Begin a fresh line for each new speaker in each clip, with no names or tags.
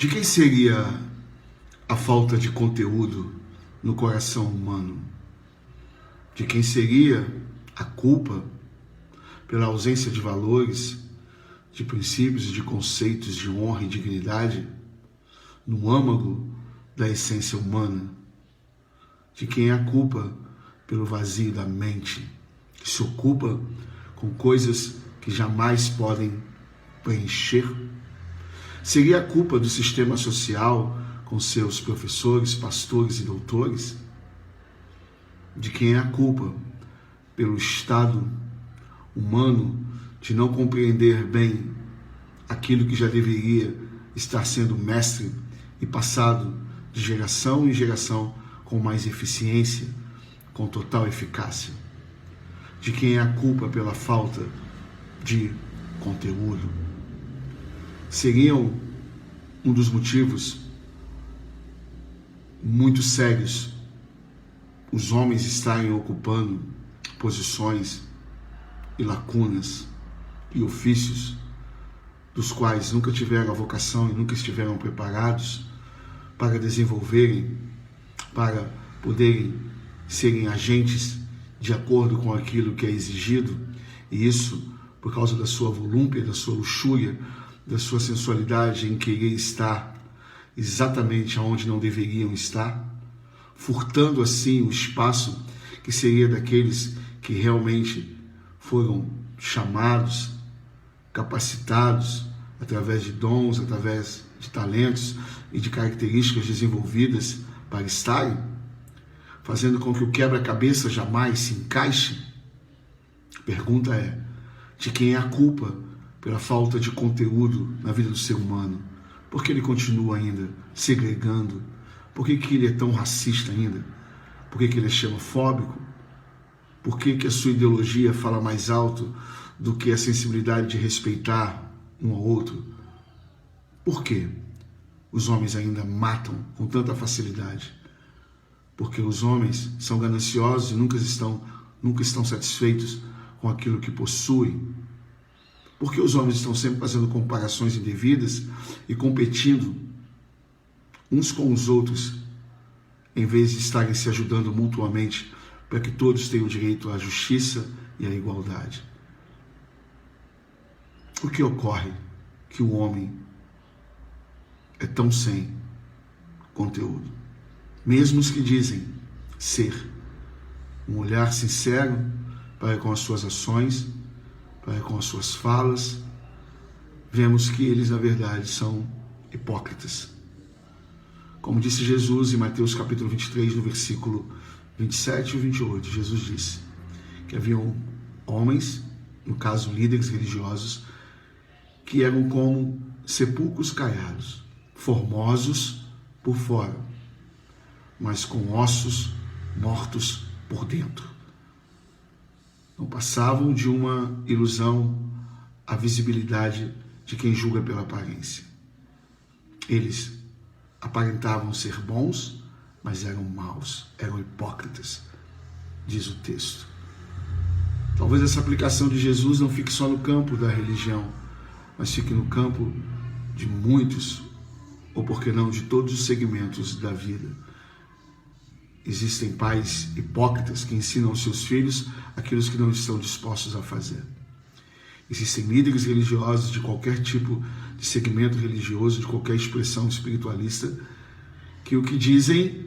De quem seria a falta de conteúdo no coração humano? De quem seria a culpa pela ausência de valores, de princípios e de conceitos de honra e dignidade no âmago da essência humana? De quem é a culpa pelo vazio da mente, que se ocupa com coisas que jamais podem preencher? Seria a culpa do sistema social com seus professores, pastores e doutores? De quem é a culpa pelo estado humano de não compreender bem aquilo que já deveria estar sendo mestre e passado de geração em geração com mais eficiência, com total eficácia? De quem é a culpa pela falta de conteúdo? Seriam um dos motivos muito sérios os homens estarem ocupando posições e lacunas e ofícios dos quais nunca tiveram a vocação e nunca estiveram preparados para desenvolverem, para poderem serem agentes de acordo com aquilo que é exigido, e isso por causa da sua volúpia, da sua luxúria, da sua sensualidade em querer estar exatamente onde não deveriam estar, furtando assim o espaço que seria daqueles que realmente foram chamados, capacitados através de dons, através de talentos e de características desenvolvidas para estarem, fazendo com que o quebra-cabeça jamais se encaixe? A pergunta é: de quem é a culpa pela falta de conteúdo na vida do ser humano? Por que ele continua ainda segregando? Por que ele é tão racista ainda? Por que ele é xenofóbico? Por que a sua ideologia fala mais alto do que a sensibilidade de respeitar um ao outro? Por que os homens ainda matam com tanta facilidade? Porque os homens são gananciosos e nunca estão satisfeitos com aquilo que possuem. Porque os homens estão sempre fazendo comparações indevidas e competindo uns com os outros, em vez de estarem se ajudando mutuamente para que todos tenham direito à justiça e à igualdade. O que ocorre que o homem é tão sem conteúdo? Mesmo os que dizem ser um olhar sincero para com as suas ações, para com as suas falas, vemos que eles, na verdade, são hipócritas. Como disse Jesus em Mateus capítulo 23, no versículo 27 e 28, Jesus disse que haviam homens, no caso líderes religiosos, que eram como sepulcros caiados, formosos por fora, mas com ossos mortos por dentro. Não passavam de uma ilusão à visibilidade de quem julga pela aparência. Eles aparentavam ser bons, mas eram maus, eram hipócritas, diz o texto. Talvez essa aplicação de Jesus não fique só no campo da religião, mas fique no campo de muitos, ou por que não, de todos os segmentos da vida. Existem pais hipócritas que ensinam aos seus filhos aquilo que não estão dispostos a fazer. Existem líderes religiosos de qualquer tipo de segmento religioso, de qualquer expressão espiritualista, que o que dizem,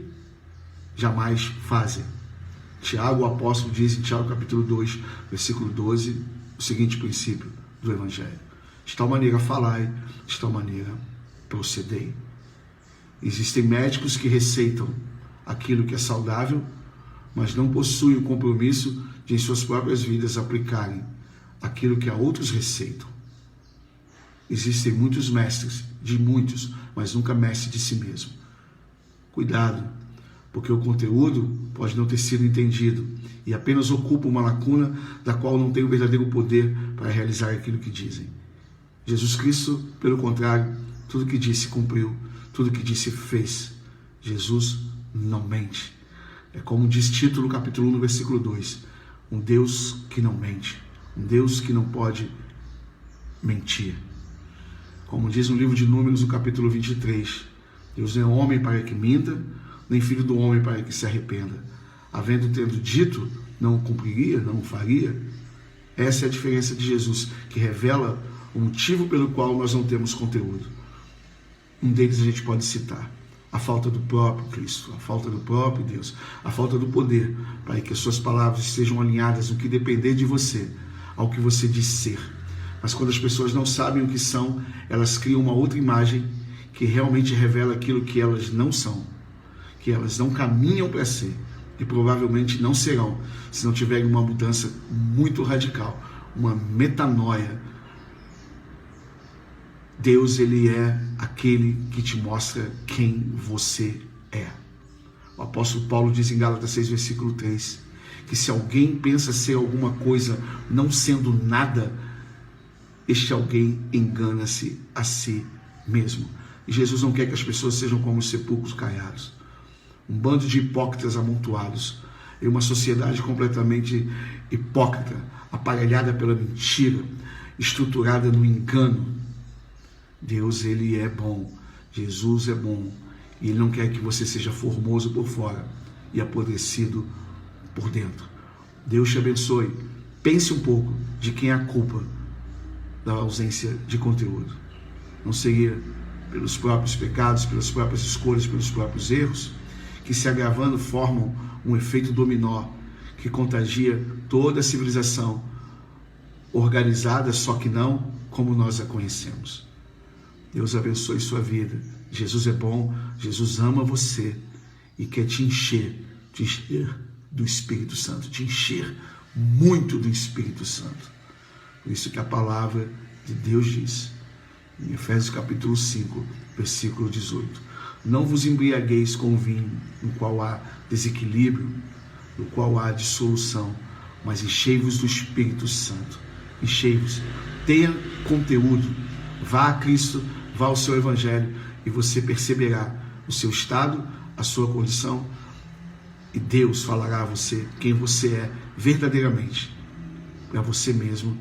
jamais fazem. Tiago, o apóstolo, diz em Tiago capítulo 2, versículo 12, o seguinte princípio do Evangelho: de tal maneira falai, de tal maneira procedei. Existem médicos que receitam aquilo que é saudável, mas não possuem o compromisso de em suas próprias vidas aplicarem aquilo que a outros receitam. Existem muitos mestres, de muitos, mas nunca mestre de si mesmo. Cuidado, porque o conteúdo pode não ter sido entendido e apenas ocupa uma lacuna da qual não tem o verdadeiro poder para realizar aquilo que dizem. Jesus Cristo, pelo contrário, tudo que disse cumpriu, tudo que disse fez. Jesus não mente. É como diz Tito no capítulo 1, no versículo 2, um Deus que não mente, um Deus que não pode mentir. Como diz no livro de Números, no capítulo 23, Deus não é homem para que minta, nem filho do homem para que se arrependa. Havendo tendo dito, não cumpriria, não faria. Essa é a diferença de Jesus, que revela o motivo pelo qual nós não temos conteúdo. Um deles a gente pode citar: a falta do próprio Cristo, a falta do próprio Deus, a falta do poder, para que as suas palavras estejam alinhadas no que depender de você, ao que você diz ser. Mas quando as pessoas não sabem o que são, elas criam uma outra imagem que realmente revela aquilo que elas não são, que elas não caminham para ser, e provavelmente não serão, se não tiverem uma mudança muito radical, uma metanoia. Deus, ele é aquele que te mostra quem você é. O apóstolo Paulo diz em Gálatas 6, versículo 3, que se alguém pensa ser alguma coisa não sendo nada, este alguém engana-se a si mesmo. E Jesus não quer que as pessoas sejam como os sepulcros caiados, um bando de hipócritas amontoados, em uma sociedade completamente hipócrita, aparelhada pela mentira, estruturada no engano. Deus, ele é bom, Jesus é bom, e ele não quer que você seja formoso por fora e apodrecido por dentro. Deus te abençoe. Pense um pouco de quem é a culpa da ausência de conteúdo. Não seria pelos próprios pecados, pelas próprias escolhas, pelos próprios erros, que se agravando formam um efeito dominó que contagia toda a civilização organizada, só que não como nós a conhecemos. Deus abençoe sua vida. Jesus é bom, Jesus ama você e quer te encher do Espírito Santo, te encher muito do Espírito Santo. Por isso que a palavra de Deus diz, em Efésios capítulo 5, versículo 18, não vos embriagueis com vinho, no qual há desequilíbrio, no qual há dissolução, mas enchei-vos do Espírito Santo. Enchei-vos. Tenha conteúdo. Vá a Cristo, vá ao seu Evangelho e você perceberá o seu estado, a sua condição, e Deus falará a você quem você é verdadeiramente, para você mesmo,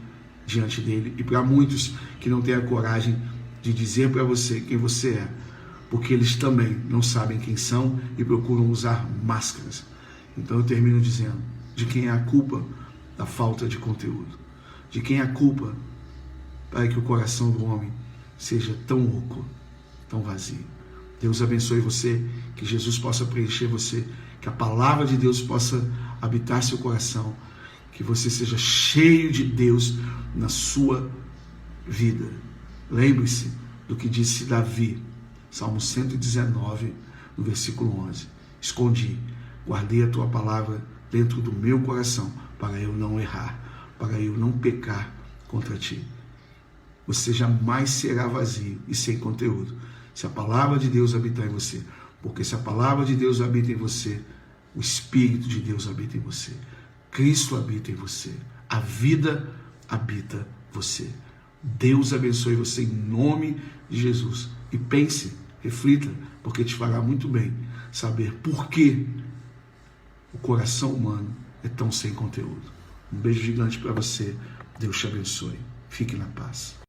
diante dele, e para muitos que não têm a coragem de dizer para você quem você é, porque eles também não sabem quem são e procuram usar máscaras. Então eu termino dizendo, de quem é a culpa da falta de conteúdo? De quem é a culpa para que o coração do homem seja tão oco, tão vazio? Deus abençoe você, que Jesus possa preencher você, que a palavra de Deus possa habitar seu coração, que você seja cheio de Deus na sua vida. Lembre-se do que disse Davi, Salmo 119, no versículo 11. Escondi, guardei a tua palavra dentro do meu coração, para eu não errar, para eu não pecar contra ti. Você jamais será vazio e sem conteúdo, se a palavra de Deus habitar em você. Porque se a palavra de Deus habita em você, o Espírito de Deus habita em você. Cristo habita em você. A vida habita você. Deus abençoe você em nome de Jesus. E pense, reflita, porque te fará muito bem saber por que o coração humano é tão sem conteúdo. Um beijo gigante para você. Deus te abençoe. Fique na paz.